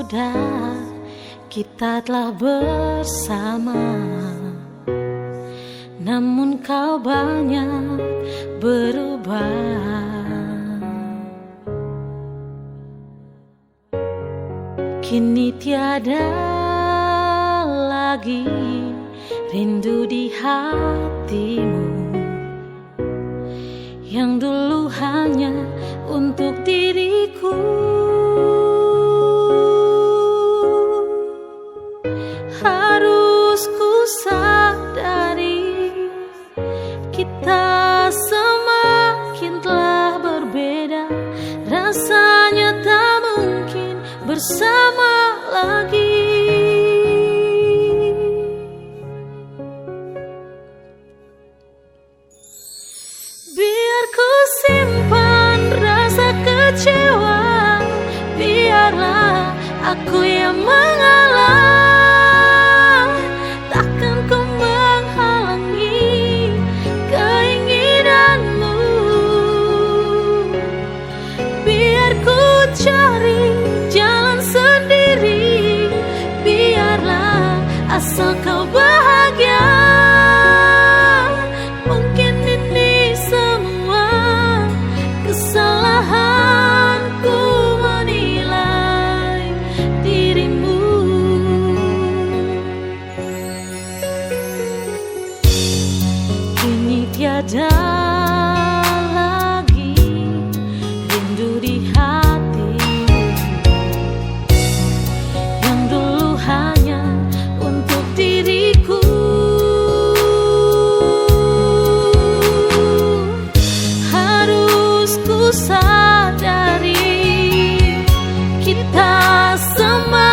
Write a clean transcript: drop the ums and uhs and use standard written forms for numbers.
sudah kita telah bersama, namun kau banyak berubah. Kini tiada lagi rindu di hatimu yang dulu hanya untuk diriku. Harus ku sadari kita semakin telah berbeda, rasanya tak mungkin bersama lagi. Biar ku simpan rasa kecewa, biarlah aku yang mengalah. Takkan ku menghalangi keinginanmu. Biar ku cari jalan sendiri, biarlah asal kau bahagia. Mungkin ini semua kesalahanku menilai dirimu. Kini tiada lagi rindu di hati yang dulu hanya untuk diriku. Harus ku sadari kita semakin